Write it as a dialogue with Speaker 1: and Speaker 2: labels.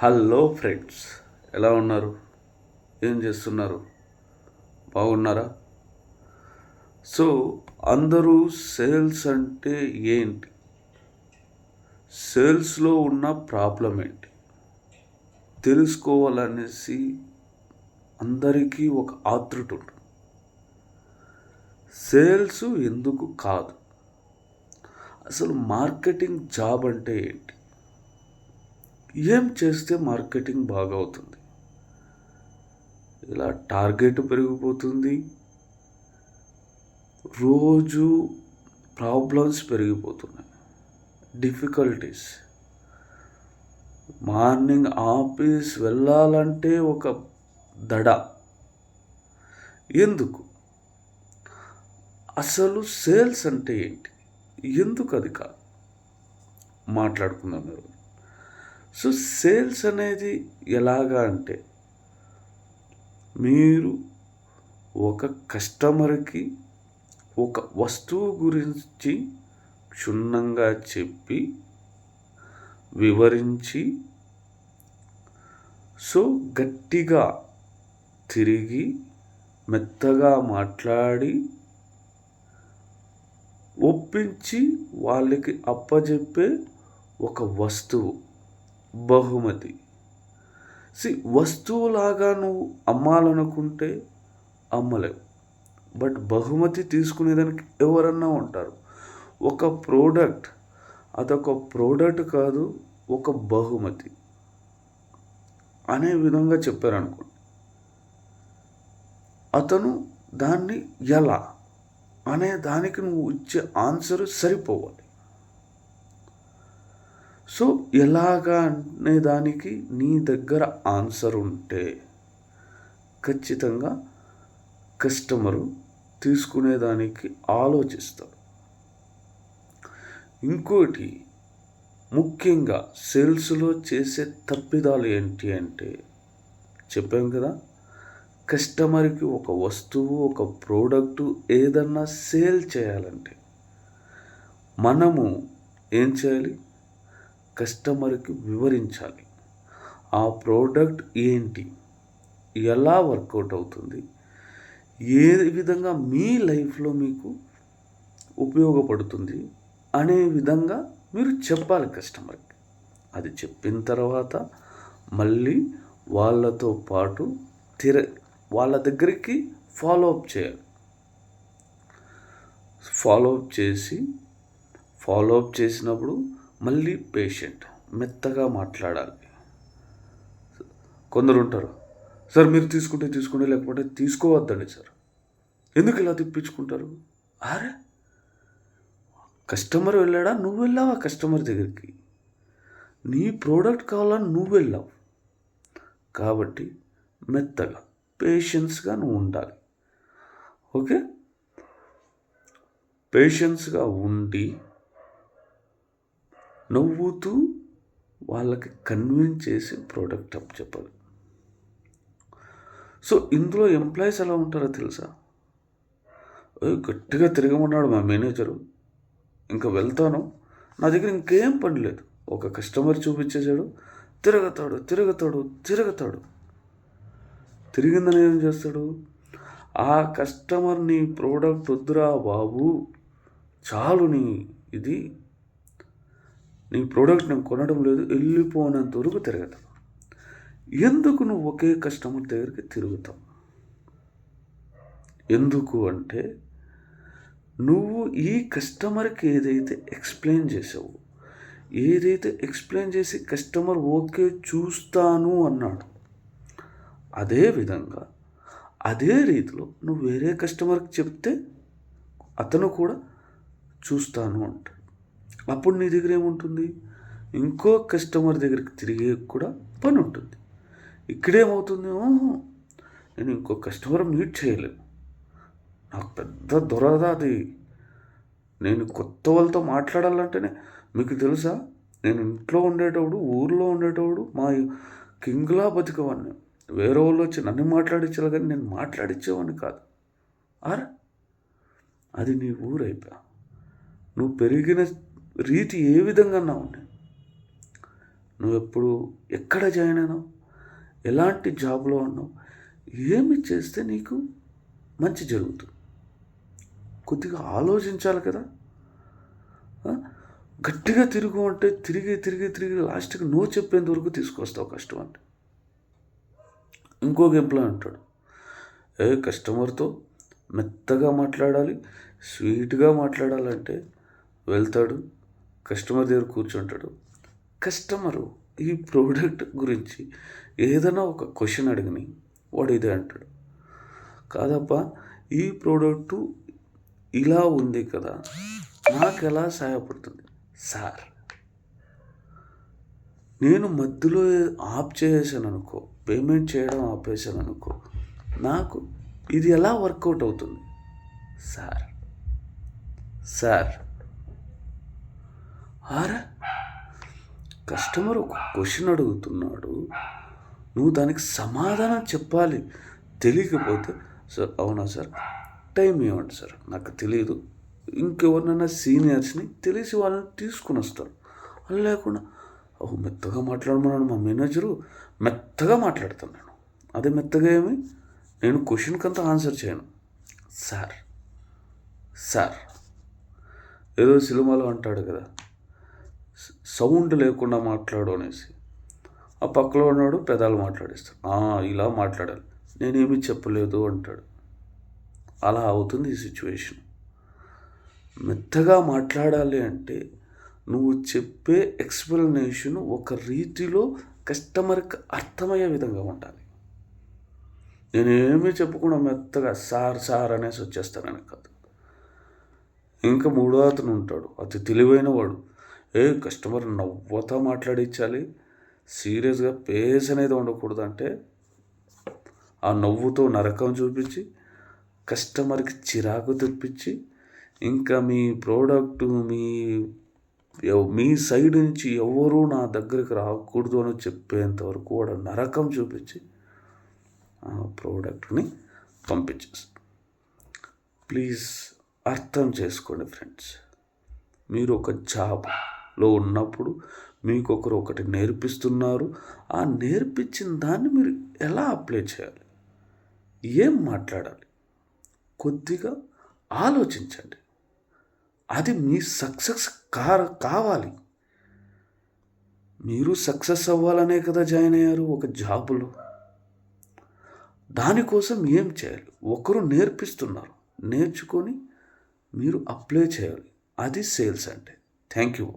Speaker 1: Hello friends, ఎలా ఉన్నారు? ఏం చేస్తున్నారు? బాగున్నారా? సో అందరూ సేల్స్ అంటే ఏంటి, సేల్స్లో ఉన్న ప్రాబ్లం ఏంటి తెలుసుకోవాలనేసి అందరికీ ఒక ఆతృత ఉంటుంది. సేల్స్ ఎందుకు కాదు, అసలు మార్కెటింగ్ జాబ్ అంటే ఏంటి, ఏం చేస్తే మార్కెటింగ్ బాగా అవుతుంది, ఇలా టార్గెట్ పెరిగిపోతుంది, రోజు ప్రాబ్లమ్స్ పెరిగిపోతున్నాయి, డిఫికల్టీస్. మార్నింగ్ ఆఫీస్ వెళ్ళాలంటే ఒక దడ. ఎందుకు? అసలు సేల్స్ అంటే ఏంటి, ఎందుకు అది కాదు మాట్లాడుకుందాం మీరు. సో సేల్స్ అనేది ఎలాగా అంటే, మీరు ఒక కస్టమర్కి ఒక వస్తువు గురించి క్షుణ్ణంగా చెప్పి వివరించి, సో గట్టిగా తిరిగి మెత్తగా మాట్లాడి ఒప్పించి వాళ్ళకి అప్పజెప్పే ఒక వస్తువు బహుమతి. వస్తువులాగా నువ్వు అమ్మాలనుకుంటే అమ్మలేవు, బట్ బహుమతి తీసుకునేదానికి ఎవరన్నా ఉంటారు. ఒక ప్రోడక్ట్, అదొక ప్రోడక్ట్ కాదు, ఒక బహుమతి అనే విధంగా చెప్పారనుకోండి, అతను దాన్ని ఎలా అనే దానికి నువ్వు ఇచ్చే ఆన్సర్ సరిపోవాలి. సో ఎలాగా అనే దానికి నీ దగ్గర ఆన్సర్ ఉంటే ఖచ్చితంగా కస్టమరు తీసుకునేదానికి ఆలోచిస్తాడు. ఇంకోటి ముఖ్యంగా సేల్స్లో చేసే తప్పిదాలు ఏంటి అంటే, చెప్పాం కదా, కస్టమర్కి ఒక వస్తువు, ఒక ప్రోడక్టు ఏదన్నా సేల్ చేయాలంటే మనము ఏం చేయాలి, కస్టమర్కి వివరించాలి. ఆ ప్రోడక్ట్ ఏంటి, ఎలా వర్కౌట్ అవుతుంది, ఏ విధంగా మీ లైఫ్లో మీకు ఉపయోగపడుతుంది అనే విధంగా మీరు చెప్పాలి కస్టమర్కి. అది చెప్పిన తర్వాత మళ్ళీ వాళ్ళతో పాటు వాళ్ళ దగ్గరికి ఫాలో అప్ చేసినప్పుడు మళ్ళీ పేషెంట్ మెత్తగా మాట్లాడాలి. కొందరు ఉంటారు, సార్ మీరు తీసుకుంటే తీసుకోండి, లేకపోతే తీసుకోవద్దండి సార్. ఎందుకు ఇలా తిప్పించుకుంటారు? అరే, కస్టమర్ వెళ్ళాడా, నువ్వు వెళ్ళావా కస్టమర్ దగ్గరికి? నీ ప్రోడక్ట్ కావాలని నువ్వు వెళ్ళావు కాబట్టి మెత్తగా పేషెన్స్గా నువ్వు ఉండాలి. ఓకే, పేషెన్స్గా ఉండి నవ్వుతూ వాళ్ళకి కన్విన్స్ చేసి ప్రోడక్ట్ అప్ చెప్పాలి. సో ఇందులో ఎంప్లాయీస్ ఎలా ఉంటారో తెలుసా? గట్టిగా తిరగమన్నాడు మా మేనేజరు, ఇంకా వెళ్తాను, నా దగ్గర ఇంకేం పని లేదు. ఒక కస్టమర్ చూపించేశాడు, తిరుగుతాడు. తిరిగిందని ఏం చేస్తాడు, ఆ కస్టమర్ నీ ప్రోడక్ట్ వద్దురా బాబు, చాలు, నీ ప్రోడక్ట్ నేను కొనడం లేదు, వెళ్ళిపోనంత వరకు తిరుగుతావు. ఎందుకు నువ్వు ఒకే కస్టమర్ దగ్గరికి తిరుగుతావు? ఎందుకు అంటే, నువ్వు ఈ కస్టమర్కి ఏదైతే ఎక్స్ప్లెయిన్ చేసి కస్టమర్ ఓకే చూస్తాను అన్నాడు, అదేవిధంగా అదే రీతిలో నువ్వు వేరే కస్టమర్కి చెప్తే అతను కూడా చూస్తాను అంటాడు. అప్పుడు నీ దగ్గర ఏముంటుంది, ఇంకో కస్టమర్ దగ్గరికి తిరిగే కూడా పని ఉంటుంది. ఇక్కడేమవుతుంది, నేను ఇంకో కస్టమర్ మీట్ చేయలేను, నాకు పెద్ద దొరద అది. నేను కొత్త వాళ్ళతో మాట్లాడాలంటేనే, మీకు తెలుసా, నేను ఇంట్లో ఉండేటప్పుడు, ఊర్లో ఉండేటప్పుడు మా కింగ్లా బతికేవాడిని. వేరే వాళ్ళు వచ్చి నన్ను మాట్లాడించాలి కానీ నేను మాట్లాడించేవాడిని కాదు. అది నీ ఊరైపోయా. నువ్వు పెరిగిన రీతి ఏ విధంగా ఉన్నాయి, నువ్వెప్పుడు ఎక్కడ జాయిన్ అయినావు, ఎలాంటి జాబ్లో ఉన్నావు, ఏమి చేస్తే నీకు మంచి జరుగుతుంది. కొద్దిగా ఆలోచించాలి కదా. గట్టిగా తిరుగు అంటే తిరిగి తిరిగి తిరిగి లాస్ట్కి నో చెప్పేంత వరకు తీసుకొస్తావు కస్టమర్ని. ఇంకొక ఎంప్లాయ్ అంటాడు, కస్టమర్తో మెత్తగా మాట్లాడాలి, స్వీట్గా మాట్లాడాలంటే వెళ్తాడు, కస్టమర్ దగ్గర కూర్చుంటాడు. కస్టమరు ఈ ప్రోడక్ట్ గురించి ఏదైనా ఒక క్వశ్చన్ అడిగిని వాడు ఇదే అంటాడు, కాదప్పా ఈ ప్రోడక్టు ఇలా ఉంది కదా, నాకు ఎలా సహాయపడుతుంది సార్. నేను మధ్యలో ఆప్ చేసాను అనుకో, పేమెంట్ చేయడం ఆపేసాను అనుకో, నాకు ఇది ఎలా వర్కౌట్ అవుతుంది సార్. సార్ ఆరా, కస్టమర్ ఒక క్వశ్చన్ అడుగుతున్నాడు, నువ్వు దానికి సమాధానం చెప్పాలి. తెలియకపోతే సార్ అవునా సార్, టైం ఇవ్వండి సార్, నాకు తెలియదు, ఇంకెవరినైనా సీనియర్స్ని తెలిసి వాళ్ళని తీసుకుని వస్తారు. అది లేకుండా మెత్తగా మాట్లాడమన్నాడు మా మేనేజరు, మెత్తగా మాట్లాడుతున్నాను. అదే మెత్తగా ఏమి, నేను క్వశ్చన్కి అంతా ఆన్సర్ చేయను సార్. సార్ ఏదో సినిమాలో అంటాడు కదా, సౌండ్ లేకుండా మాట్లాడు అనేసి, ఆ పక్కలో ఉన్నాడు పెదాలు మాట్లాడిస్తాడు, ఇలా మాట్లాడాలి, నేనేమి చెప్పలేదు అంటాడు. అలా అవుతుంది ఈ సిచ్యువేషన్. మెత్తగా మాట్లాడాలి అంటే నువ్వు చెప్పే ఎక్స్ప్లెనేషన్ ఒక రీతిలో కస్టమర్కి అర్థమయ్యే విధంగా ఉండాలి. నేనేమీ చెప్పకుండా మెత్తగా సార్ సార్ అనేసి వచ్చేస్తానని కాదు. ఇంకా మూడో అతను ఉంటాడు, అతి తెలివైన వాడు, కస్టమర్ నవ్వుతా మాట్లాడించాలి, సీరియస్గా పేస్ అనేది ఉండకూడదు. అంటే ఆ నవ్వుతో నరకం చూపించి కస్టమర్కి చిరాకు తెప్పించి, ఇంకా మీ ప్రోడక్ట్ మీ సైడ్ నుంచి ఎవరూ నా దగ్గరికి రాకూడదు అని చెప్పేంతవరకు వాడు నరకం చూపించి ఆ ప్రోడక్ట్ని పంపించేస్తాడు. ప్లీజ్ అర్థం చేసుకోండి ఫ్రెండ్స్, మీరు ఒక జాబ్లో ఉన్నప్పుడు మీకు ఒకటి నేర్పిస్తున్నారు, ఆ నేర్పించిన దాన్ని మీరు ఎలా అప్లై చేయాలి, ఏం మాట్లాడాలి, కొద్దిగా ఆలోచించండి. అది మీ సక్సెస్ కావాలి. మీరు సక్సెస్ అవ్వాలనే కదా జాయిన్ అయ్యారు ఒక జాబులో. దానికోసం ఏం చేయాలి, ఒకరు నేర్పిస్తున్నారు, నేర్చుకొని మీరు అప్లై చేయాలి. అది సేల్స్ అంటే. Thank you.